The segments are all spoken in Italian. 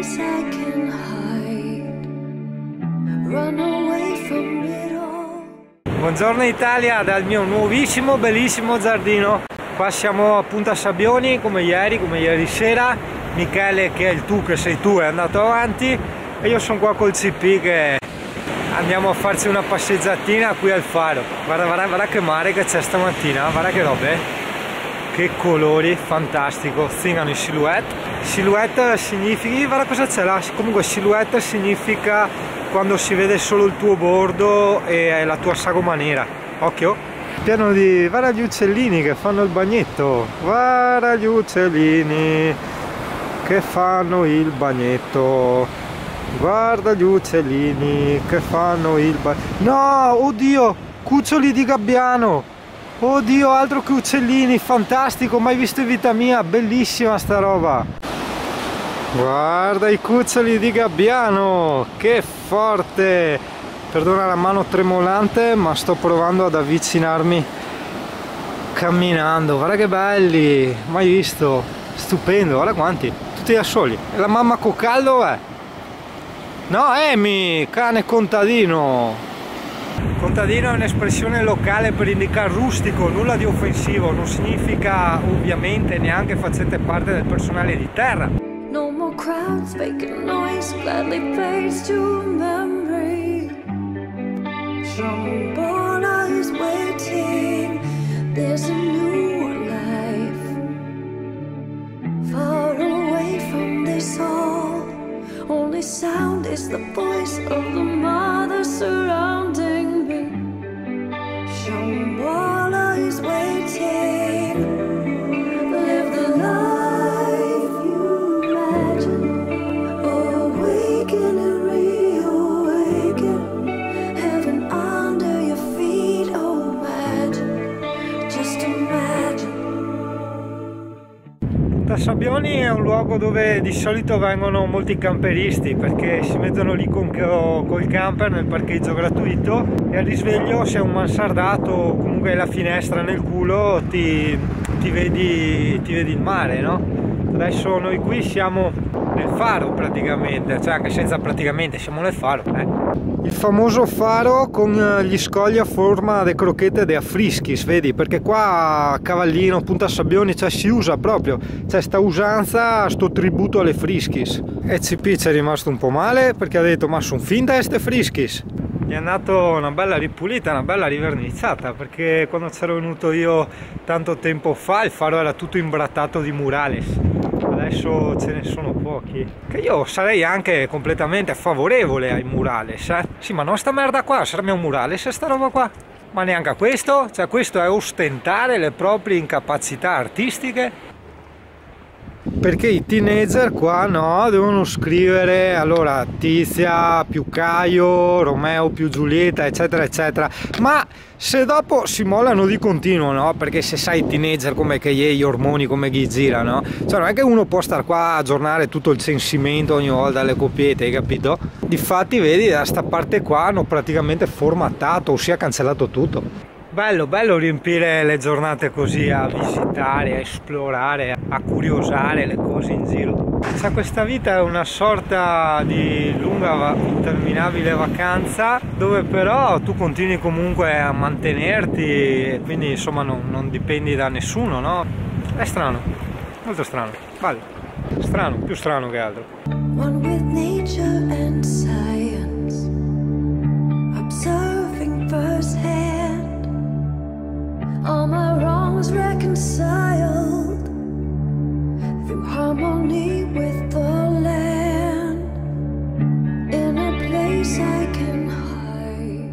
place I can hide, run away from it all. Buongiorno Italia dal mio nuovissimo bellissimo giardino. Qua siamo appunto a Sabbioni come ieri sera. Michele, che è il tu, che sei tu, è andato avanti e io sono qua col CP che andiamo a farci una passeggiatina qui al faro. Guarda che mare che c'è stamattina, guarda che robe, che colori, fantastico. Zingano in silhouette. Silhouette significa, guarda cosa c'è là, comunque silhouette significa quando si vede solo il tuo bordo e la tua sagoma nera. Occhio, pieno di, guarda gli uccellini che fanno il bagnetto, guarda gli uccellini che fanno il bagnetto, guarda gli uccellini che fanno il bagnetto. No, oddio, cuccioli di gabbiano, oddio, altro che uccellini, fantastico, mai visto in vita mia, bellissima sta roba. Guarda i cuccioli di gabbiano, che forte. Perdona la mano tremolante, ma sto provando ad avvicinarmi camminando. Guarda che belli, mai visto, stupendo, guarda quanti, tutti da soli. E la mamma Cocaldo è? No, Emi, cane contadino. Contadino è un'espressione locale per indicare rustico, nulla di offensivo, non significa ovviamente neanche facente parte del personale di terra. No more crowds making noise, gladly pays to memory. Shambhala is waiting, there's a new life. Far away from this all, only sound is the voice of the mother surrounding me. Shambhala is waiting, live the life you imagine, awaken and reawaken, heaven under your feet, oh imagine, just imagine. Punta Sabbioni è un luogo dove di solito vengono molti camperisti perché si mettono lì col camper nel parcheggio gratuito e al risveglio, se è un mansardato o comunque hai la finestra nel culo, ti vedi il mare, no? Adesso noi qui siamo nel faro praticamente, cioè anche senza praticamente, siamo nel faro. Il famoso faro con gli scogli a forma di crocchette de affrischis, vedi? Perché qua a Cavallino, Punta Sabbioni, cioè, si usa proprio, c'è sta usanza, sto tributo alle frischis. E CP ci è rimasto un po' male perché ha detto ma sono finta queste frischis. Gli è andato una bella ripulita, una bella riverniciata, perché quando c'ero venuto io tanto tempo fa il faro era tutto imbrattato di murales. Adesso ce ne sono pochi, che io sarei anche completamente favorevole ai murales, eh? Sì, ma non sta merda qua, sarebbe un murales sta roba qua, ma neanche a questo, cioè questo è ostentare le proprie incapacità artistiche. Perché i teenager qua no, devono scrivere allora Tizia più Caio, Romeo più Giulietta, eccetera eccetera, ma se dopo si mollano di continuo, no? Perché se sai i teenager come che gli ormoni come gli girano, cioè non è che uno può star qua a aggiornare tutto il censimento ogni volta alle coppiette, hai capito? Difatti vedi da sta parte qua hanno praticamente formattato, ossia cancellato tutto. Bello riempire le giornate così a visitare, a esplorare, a curiosare le cose in giro. Cioè, questa vita è una sorta di lunga interminabile vacanza dove però tu continui comunque a mantenerti e quindi insomma non dipendi da nessuno, no? È strano, molto strano, vale, strano, più strano che altro. One with nature and science, observing firsthand. All my wrongs reconciled through harmony with the land, in a place I can hide.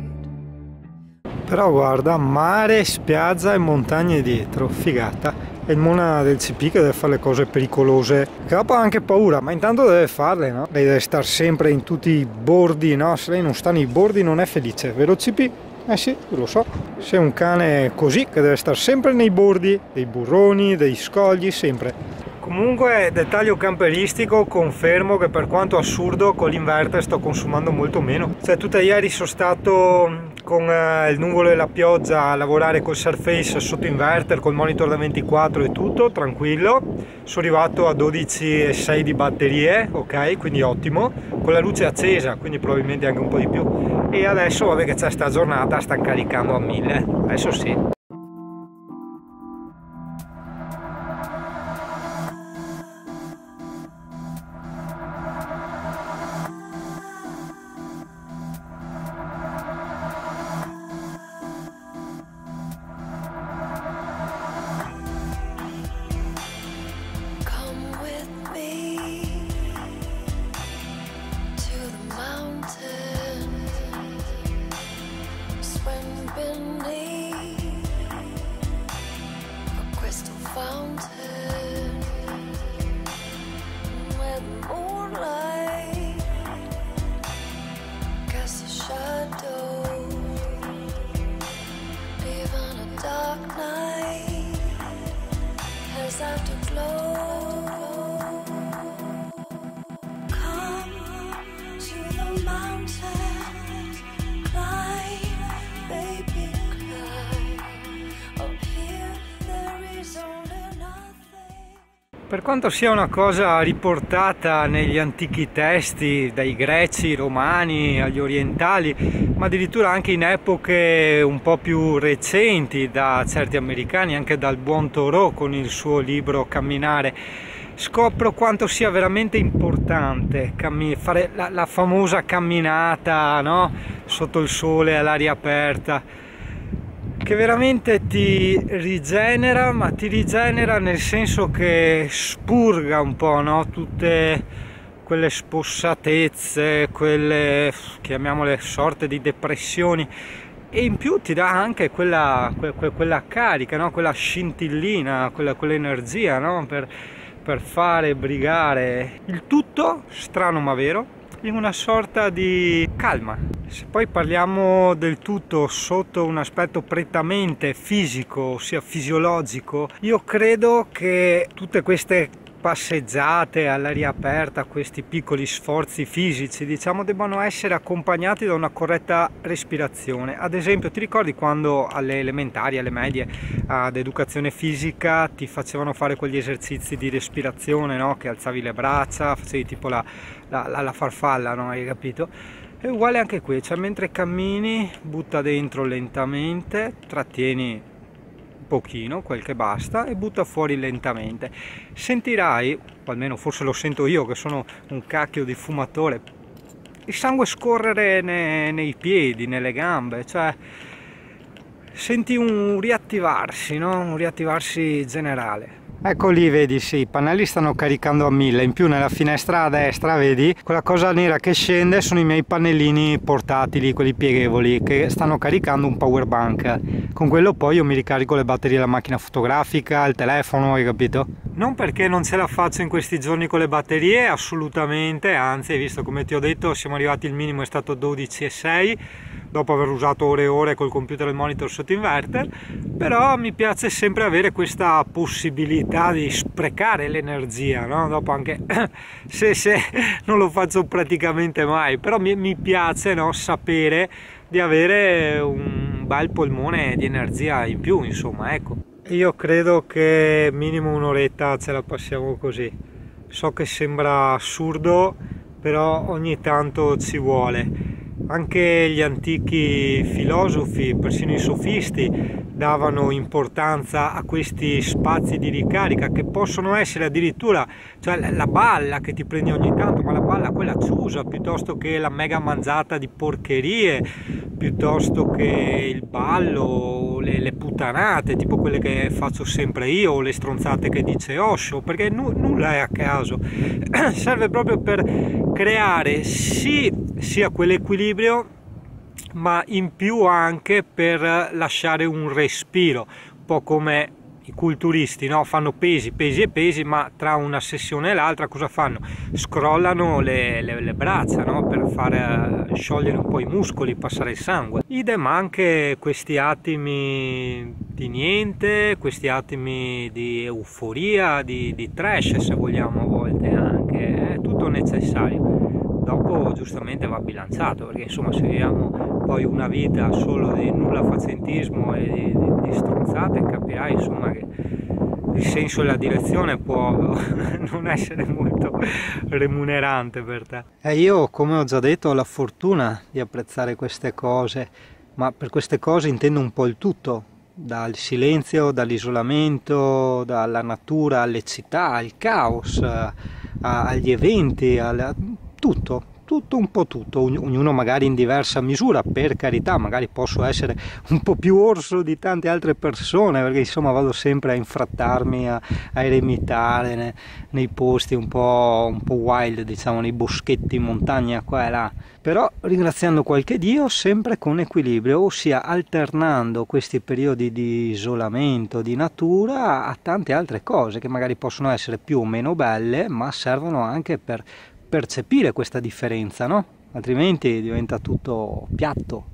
Però guarda, mare, spiaggia e montagne dietro, figata. È il mona del CP che deve fare le cose pericolose, che dopo ha anche paura, ma intanto deve farle, no? Lei deve stare sempre in tutti i bordi, no? Se lei non sta nei bordi non è felice, vero CP? Eh sì, lo so, sei un cane così che deve stare sempre nei bordi, dei burroni, dei scogli, sempre. Comunque, dettaglio camperistico, confermo che per quanto assurdo con l'inverter sto consumando molto meno. Cioè, tutta ieri sono stato con il nuvolo e la pioggia a lavorare col Surface sotto inverter, col monitor da 24 e tutto, tranquillo. Sono arrivato a 12,6 di batterie, ok, quindi ottimo, con la luce accesa, quindi probabilmente anche un po' di più. E adesso vabbè che c'è sta giornata, sta caricando a 1000, adesso sì. Per quanto sia una cosa riportata negli antichi testi, dai greci, romani, agli orientali, ma addirittura anche in epoche un po' più recenti da certi americani, anche dal buon Thoreau con il suo libro Camminare, scopro quanto sia veramente importante fare la famosa camminata, no? Sotto il sole, all'aria aperta, che veramente ti rigenera, ma ti rigenera nel senso che spurga un po', no? Tutte quelle spossatezze, quelle, chiamiamole, sorte di depressioni, e in più ti dà anche quella carica, no? Quella scintillina, quell'energia, no? Per fare, brigare, il tutto, strano ma vero, in una sorta di calma. Se poi parliamo del tutto sotto un aspetto prettamente fisico, ossia fisiologico, io credo che tutte queste passeggiate all'aria aperta, questi piccoli sforzi fisici, diciamo, debbano essere accompagnati da una corretta respirazione. Ad esempio, ti ricordi quando alle elementari, alle medie, ad educazione fisica ti facevano fare quegli esercizi di respirazione, no? Che alzavi le braccia, facevi tipo la farfalla, no? Hai capito? È uguale anche qui, cioè mentre cammini butta dentro lentamente, trattieni un pochino, quel che basta, e butta fuori lentamente. Sentirai, o almeno forse lo sento io che sono un cacchio di fumatore, il sangue scorrere nei piedi, nelle gambe, cioè senti un riattivarsi, no? Un riattivarsi generale. Ecco lì, vedi, sì, i pannelli stanno caricando a 1000, in più nella finestra a destra, vedi, quella cosa nera che scende sono i miei pannellini portatili, quelli pieghevoli, che stanno caricando un power bank. Con quello poi io mi ricarico le batterie della macchina fotografica, il telefono, hai capito? Non perché non ce la faccio in questi giorni con le batterie, assolutamente, anzi, hai visto, come ti ho detto, siamo arrivati, il minimo è stato 12,6, dopo aver usato ore e ore col computer e il monitor sotto inverter, però mi piace sempre avere questa possibilità di sprecare l'energia, no? Dopo anche se non lo faccio praticamente mai, però mi piace, no? Sapere di avere un bel polmone di energia in più, insomma, ecco. Io credo che minimo un'oretta ce la passiamo così. So che sembra assurdo, però ogni tanto ci vuole. Anche gli antichi filosofi, persino i sofisti, davano importanza a questi spazi di ricarica che possono essere addirittura, cioè la balla che ti prendi ogni tanto, ma la balla quella chiusa, piuttosto che la mega mangiata di porcherie, piuttosto che il ballo, le puttanate, tipo quelle che faccio sempre io, o le stronzate che dice Osho, perché nulla è a caso. Serve proprio per creare sia quell'equilibrio, ma in più anche per lasciare un respiro, un po' come i culturisti, no? Fanno pesi e pesi, ma tra una sessione e l'altra cosa fanno? Scrollano le braccia, no? Per fare sciogliere un po' i muscoli, passare il sangue. Idem anche questi attimi di niente, questi attimi di euforia, di trash, se vogliamo, a volte anche, è tutto necessario. dopo giustamente va bilanciato, perché insomma se viviamo poi una vita solo di nullafaccentismo e di stronzate, capirai insomma che il senso e la direzione può non essere molto remunerante per te. E io, come ho già detto, ho la fortuna di apprezzare queste cose, ma per queste cose intendo un po' il tutto, dal silenzio, dall'isolamento, dalla natura alle città, al caos, agli eventi, tutto, un po' tutto, ognuno magari in diversa misura, per carità, magari posso essere un po' più orso di tante altre persone, perché insomma vado sempre a infrattarmi, a eremitare nei posti un po' wild, diciamo, nei boschetti in montagna qua e là, però ringraziando qualche Dio sempre con equilibrio, ossia alternando questi periodi di isolamento, di natura, a tante altre cose che magari possono essere più o meno belle, ma servono anche per percepire questa differenza, no? Altrimenti diventa tutto piatto.